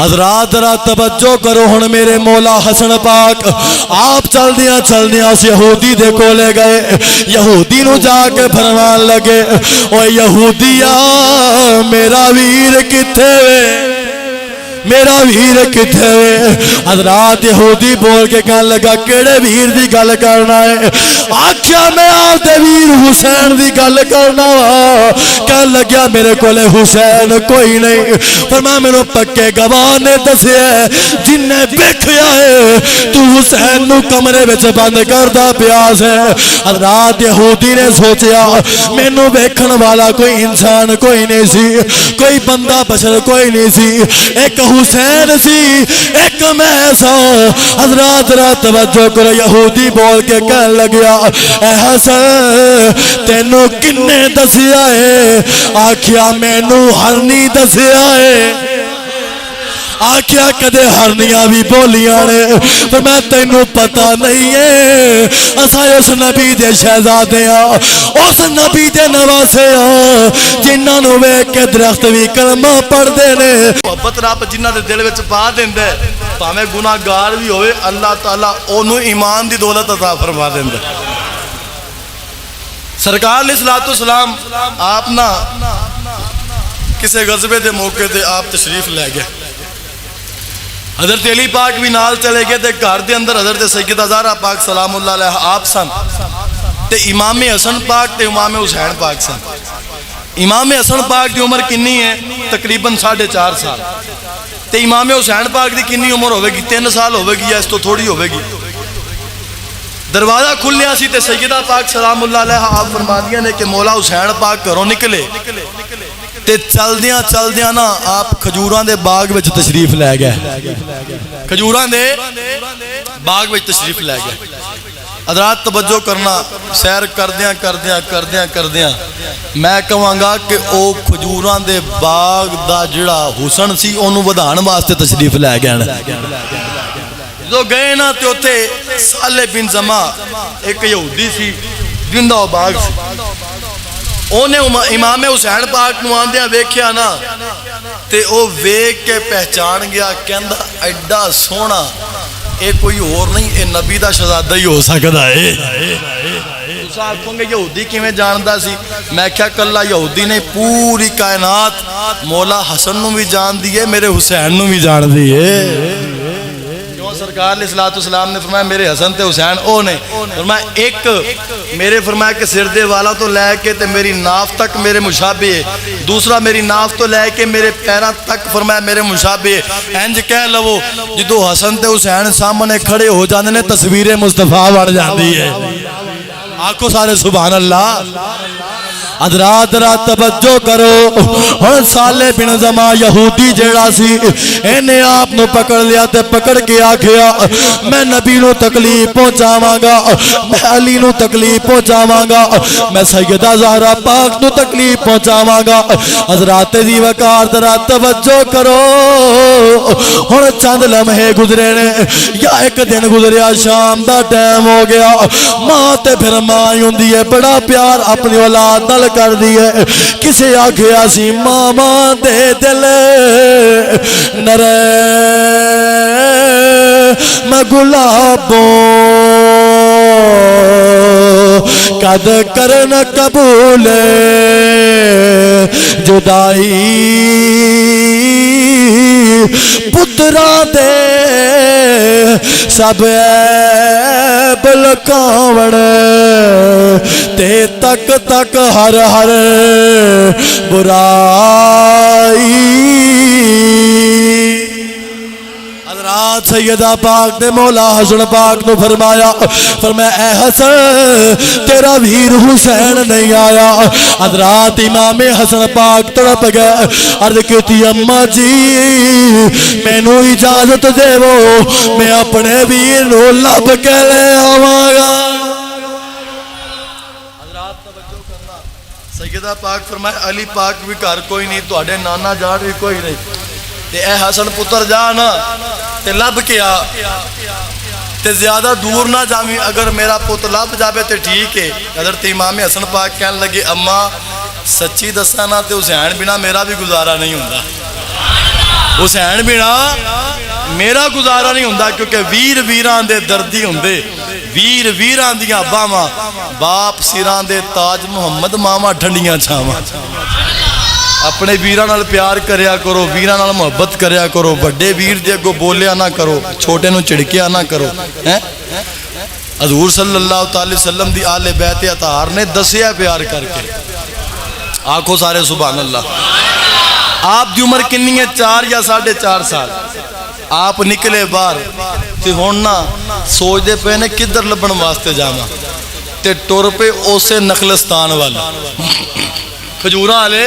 حضرات ذرا توجہ کرو ہن میرے مولا حسن پاک آپ چل دیاں اس یہودی دے کولے گئے یہودی نو جا کے فرمان لگے او یہودیا میرا ویر کتھے وے میرا ویر کتھے وے حضرات یہودی بول کے کہنے لگا کیڑے ویر دی گل کرنا ہے آکھیا میں آپ دے ویر حسین دی گل کرنا کہنے لگیا میرے کولے حسین کوئی نہیں پر میں نے پکے گواہ نے دسے جن نے بیکھیا ہے تو حسین نو کمرے وچ بند کردا پیاس ہے حضرات یہودی نے سوچیا میں نو بیکھن والا کوئی انسان کوئی نہیں سی کوئی بندہ بشر کوئی نہیں سی ایک حسین سی ایک میں سا حضرات را توجہ کرو یہودی بول کے کہنے لگیا اے حسن تینو کنے دسیا ہے آکھیا میں نو ہرنی دسیا ہے آکھیا کدے ہرنیاں بھی بولیاں نے پر میں تینو پتہ نہیں ہے اسا اس نبی دے شہزادے اس نبی دے نواسے جنہاں نو ویکھ کے درخت بھی کلمہ پڑھ دے نے محبت رب جنہاں دے دل وچ پا دیندا ہے بھاویں گناہگار بھی ہوئے اللہ تعالیٰ اونوں ایمان دی دولت عطا فرما دیندا ہے سرکار علیہ الصلوۃ والسلام آپ نا کسے غزوے دے موقع تے آپ تشریف لے گئے حضرت علی پاک بھی نال چلے گئے تے گھر دے اندر حضرت سیدہ زہرا پاک سلام اللہ علیہ آپ سن تے امام حسن پاک تے امام حسین پاک سن امام حسن پاک دی عمر کنی ہے تقریباً 4.5 سال تے امام حسین پاک دی کنی عمر ہوئے گی 3 سال ہوئے گی یا اس تو تھوڑی ہوئے گی دروازہ کھلیا سی تے سیدہ پاک سلام اللہ علیہ آپ فرماندیاں نے کہ مولا حسین پاک گھروں نکلے تے چل دیاں نا آپ کھجوراں دے باغ وچ تشریف لے گئے کھجوراں دے باغ وچ تشریف لے گئے حضرات توجہ کرنا سیر کردیاں میں کہاں گا کہ او کھجوراں دے باغ دا جڑا حسن سی اونوں ودھان واسطے تشریف لے گئے جو گئے نا تے اوتھے صالح بن زما ایک یہودی سی زندہ باغ سی انہیں امام حسین پاک نو آندیاں ویکھیا نا تے او ویکھ کے پہچان گیا کہندا ایڈا سونا اے کوئی اور نہیں اے نبی دا شہزادہ ہی ہو سکدا ہے تساں آکھو گے یہودی کیویں جاندا سی میں کہیا کلا یہودی نے پوری کائنات مولا حسن نو بھی جان دی ہے میرے حسین نو بھی جان دی ہے سرکار علیہ الصلوۃ والسلام نے فرمایا میرے حسن تے حسین او نے فرمایا ایک میرے فرمایا کہ سر دے والا تو لے کے تے میری ناف تک میرے مشابہ ہے دوسرا میری ناف تو لے کے میرے پیراں تک فرمایا میرے مشابہ ہے انج کہہ لو جدو حسن تے حسین سامنے کھڑے ہو جاندے نے تصویر مصطفیٰ بن جاندی ہے آکھو سارے سبحان اللہ حضرات را توجہ کرو ہن صالح بن زما یہودی جیڑا سی انہیں آپ نو پکڑ لیا تے پکڑ کے آکھیا میں نبی نو تکلیف پہنچاواں گا میں علی نو تکلیف پہنچاواں گا میں سیدہ زہرا پاک نو تکلیف پہنچاواں گا حضرات دی وقار ذرا توجہ کرو ہن چند لمحے گزرے نے یا ایک دن گزریا شام دا ٹائم ہو گیا ماں تے پھر ماں ہوندی ہے بڑا پیار اپنی اولاد نال کر دیئے کسے آگیا سی ماما دے دل نرے میں گلابوں قد کرن قبول جدائی پترا دے سب بلکاوڑ تے تک تک ہر ہر برائی حضرات سیدہ پاک نے مولا حسن پاک نے فرمایا اے حسن تیرا ویر حسین نہیں آیا حضرات امام حسن پاک تڑپ گئے عرض کیتی اماں جی میں نو اجازت دے وہ میں اپنے ویر نو لب کے لے آواں گا سیدہ پاک فرمائے علی پاک بھی گھر کوئی نہیں تواڈے نانا جان بھی کوئی نہیں تے اے حسن پتر جا نا تے لب کے آ تے زیادہ دور نہ جاویں اگر میرا پت لب جاوے تے ٹھیک ہے حضرت امام حسن پاک کہنے لگے اماں سچی دساں نا تے حسین بنا میرا بھی گزارا نہیں ہوندا हुसैन बिना मेरा गुजारा नहीं होंदा, क्योंकि वीर वीरां दे दर्दी होंदे, वीर वीरां दियां बावां, बाप सिरां दे ताज मुहम्मद मावां ठंडियां छावां। अपने वीरां नाल प्यार करया करो, वीरां नाल मुहब्बत करया करो, वड्डे वीर दे अगों बोलिया ना करो, छोटे नूं झिड़किया ना करो। हैं हजूर सल्लल्लाहु अलैहि वसल्लम दी आले बैत अतार ने दसिया प्यार करके। आखो सारे सुभान अल्लाह। आप दी उम्र कितनी है? 4 या 4.5 साल। आप निकले बाहर ते हुण ना सोचते पे ने किधर लभण वास्ते जावां, ते टुर पे उसे नखलिस्तान वाल, खजूरां वाले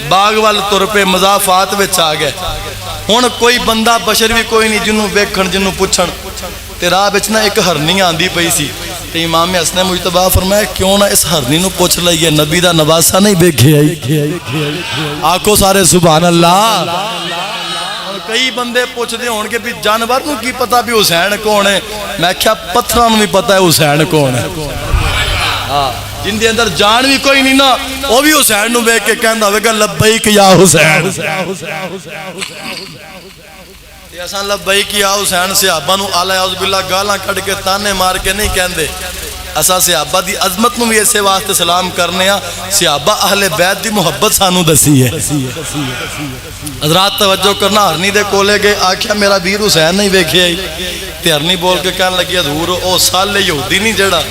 बाग वाल तुर पे, मजाफात विच आ गए। हुण कोई बंदा बशर भी कोई नहीं जिन्हों वेखण जिन्हों पुछण। ते राह विच ना एक हरनी आंदी पई सी, ते इमाम हसन मुजतबा फरमाया क्यों ना इस हरनी नूं पुछ लईए, नबी दा नवासा नहीं वेखिया। आखो सारे सुभान अल्लाह। कई बंदे पूछते होणगे भी जानवर नूं की पता भी हुसैन कौन है? मैं आख्या पत्थरां नूं भी पता है हुसैन कौन है। हाँ, जिंदे अंदर जान भी कोई नहीं ना, वो भी हुसैन नूं वेख के कहंदा होवेगा लब्बैक या हुसैन। असां लब्बैक या हुसैन सहाबा नूं आला औज़ गालां कढ के ताने मार के नहीं कहंदे। असां सहाबा दी अजमत नूं भी इसे वास्ते सलाम करने आ, सहाबा अहले बैत दी मुहब्बत सानू दसी है। हज़रात तवज्जो करना, हरनी दे कोले गए, आख्या मेरा वीर हुसैन नहीं वेखिया। ते हरनी बोल के कहन लगी हजूर ओ साले यहूदी नहीं जेड़ा,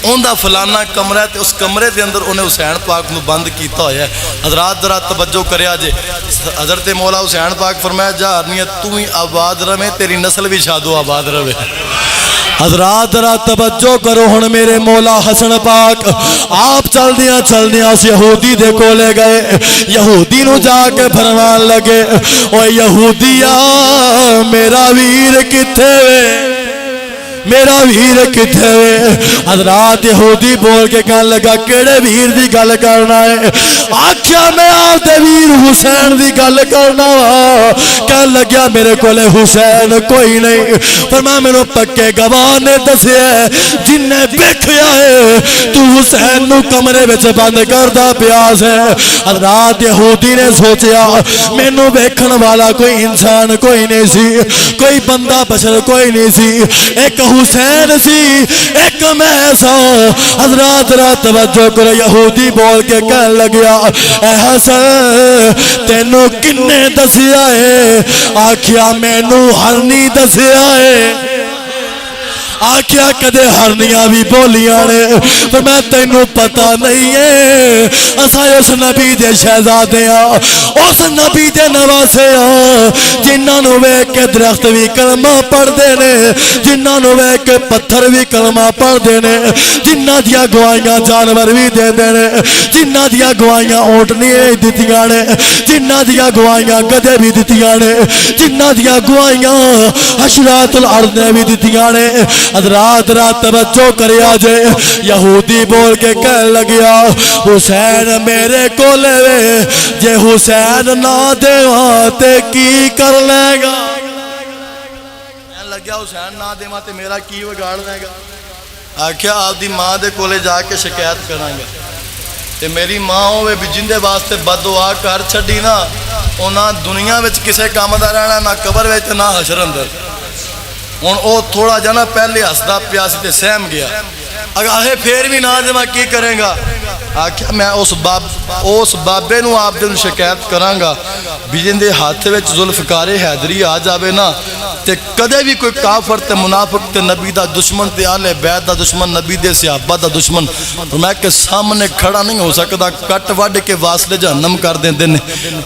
उनका फलाना कमरा है, उस कमरे के अंदर उन्हें हुसैन पाक नूं बंद किया होया है। हज़रात जरा तवज्जो करिया जे, हज़रत मौला हुसैन पाक फरमाया जा हरनी तू ही आबाद रवे, तेरी नस्ल भी शादो आबाद रवे। हज़रात जरा तवज्जो करो, हुण मेरे मौला हसन पाक आप चलदियां चलदियां उस यहूदी दे कोले गए। यहूदी नूं जाके फरमान लगे ओ यहूदिया मेरा वीर किथे वे, मेरा वीर किथे वे? हज़रात यहूदी बोल के कहन लगा केड़े वीर दी गल करना है? आख्या मैं आपदे वीर हुसैन दी गल करना वा। कहन लग्या मेरे कोले हुसैन कोई नहीं, पर मैं मैनू पक्के गवाह ने दसिया जिन्ने वेखिया है तू हुसैन नू कमरे विच बंद करदा पियास है। हज़रात यहूदी ने सोचा मैनू वेखण वाला कोई इंसान कोई नहीं सी, कोई बंदा बशर कोई नहीं सी, एक हुसैन सी एक मैं सा। हज़रात रात तवज्जो करो, यहूदी बोल के कहन लग्या ऐ हसन तेनू किन्ने दसिया है? आख्या मैनू हरनी दसिया है। आख्या कदे हरनियां भी बोलियां ने, पर मैं तेनू पता नहीं है असा उस नबी दे शहजादे आ, उस नबी दे नवासे आ जिन्हां नूं वेख के दरख्त भी कलमा पढ़दे ने, जिन्हां नूं वेख के पत्थर भी कलमा पढ़दे ने, जिन्हां दियां गवाहियां जानवर भी देंदे ने, जिन्हां दियां गवाहियां ऊंटनियां दित्तियां ने, जिन्हां दियां गवाहियां गधे भी दित्तियां ने, जिन्हां दियां गवाहियां हशरातुल अर्द ने भी दित्तियां ने। हज़रात रात तवज्जो करिया जे, यहूदी बोल के कहन लगिया हुसैन मेरे कोले वे, जे हुसैन ना देवा ते की कर लेगा? कहन लग्या हुसैन ना देवा ते मेरा की बिगाड़ लेगा? आख्या आपदी मां दे कोले जाके शिकायत करांगा, ते मेरी मां होवे भी जिंदे वास्ते बददुआ कर छड्डी ना, उन्हां दुनिया विच किसे काम दा रहना ना, कबर विच ना हशर अंदर। हुण वो थोड़ा जा ना पहले हसदा पिया सी ते सहम गया, अगाहे फिर भी ना देवा की करेगा? आख्या मैं उस बाबे नूं आप दे शिकायत करांगा भी जिंदे हाथ विच जुल्फकारे हैदरी आ जावे ना, ते कदे भी कोई काफर ते मुनाफिक ते नबी दा दुश्मन ते आले बैत दा दुश्मन, नबी दे सहाबा दा दुश्मन मैं के सामने खड़ा नहीं हो सकता, कट वड के वासले जहन्नम कर देंदे ने।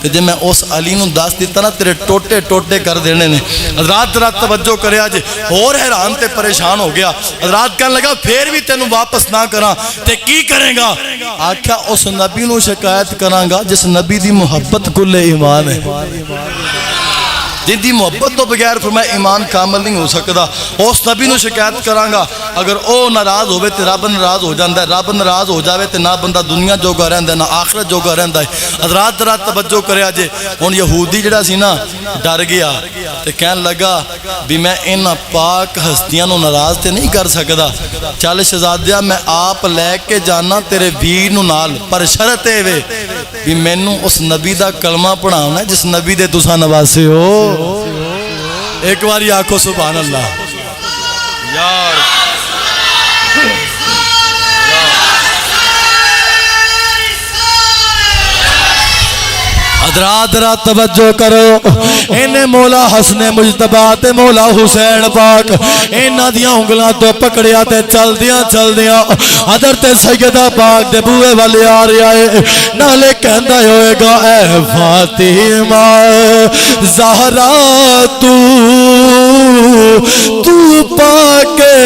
ते जे मैं उस अली नूं दस दिता ना तेरे टोटे टोटे कर देने ने। हज़रात रात तवज्जो करिया जे, होर हैरान ते परेशान हो गया। हज़रात कहन लगा फिर भी तेनू वापस ना करा ते की करेगा? आख्या उस नबी नूं शिकायत करांगा जिस नबी दी मुहब्बत कुल्ले ईमान है। जिंदी मुहब्बत तो बगैर फरमाया ईमान कामल नहीं हो सकता। उस नबी नूं शिकायत करांगा, अगर वह नाराज़ होवे तो रब नाराज़ हो जाता है, रब नाराज़ हो जाए तो ना बंदा दुनिया जोगा रहिंदा ना आखिरत जोगा रहिंदा है। हज़रात जरा तवज्जो करिया जे, हुण यहूदी जिहड़ा सी ना डर गया तो कहन लगा भी मैं इन्हां पाक हस्तियां नूं नाराज़ तो नहीं कर सकदा, चल शहजादिया मैं आप लैके जाना तेरे वीर नूं नाल, पर शरत ये वे भी मैनू उस नबी दा कलमा पढ़ाना जिस नबी दे तुसां नवासे हो। एक बार आखो सुभान अल्लाह। यार अदरा तवज्जो करो, इन्हें मौला हसने मुजतबा ते मौला हुसैन पाक इन्हां दियां उंगलां तो पकड़िया ते चलदियां चलदियां हज़रत सैयदा पाक दे बूहे वाले आ रहा है। नाले कहंदा होएगा ऐ फातिमा ज़हरा तू पाके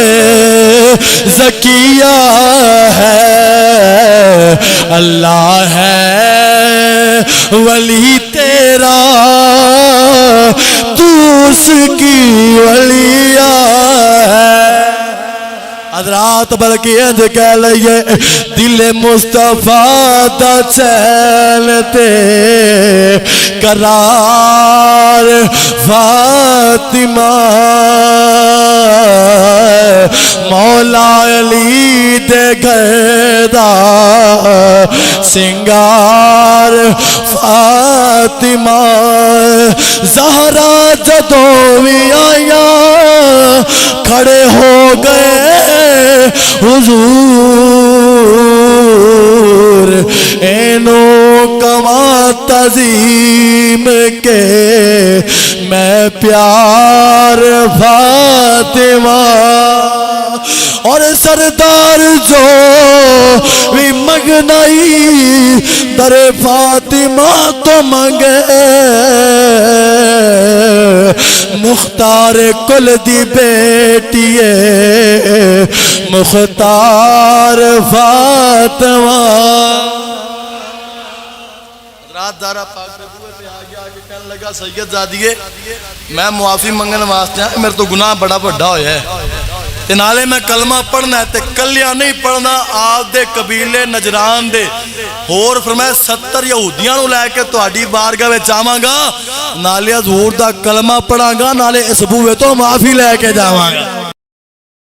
ज़किया है, अल्लाह है वली तेरा तू उसकी वलिया है। हज़रात बल्कि इंज कह लइए दिल मुस्तफा दा चैन ते करार फातिमा, मौला अली दे घर दा सिंगार फातिमा। ज़हरा जदों भी आया खड़े हो गए हुजूर, एनो कमा तज़ीम के मैं प्यार फातिमा। और सरदार जो भी मगनाई दर फातिमा तो मंगे, मुख्तार कुल दी बेटिए मुख्तार फातिमा। रात दारा पाक दे बूहे ते आ गया, आके कहन लगा सैयद ज़ादिए मैं मुआफ़ी मंगन वास्ते आया, मेरे तो गुनाह बड़ा बड़ा होया है ते नाले मैं कलमा पढ़ना है ते कलिया नहीं पढ़ना, आप दे कबीले नजरान दे होर फरमाया 70 यहूदियां नूं लैके तुहाडी बारगाह विच आवांगा, नाले हज़ूर दा कलमा पढ़ांगा, नाले इस बूहे तो माफ़ी लैके जावांगा।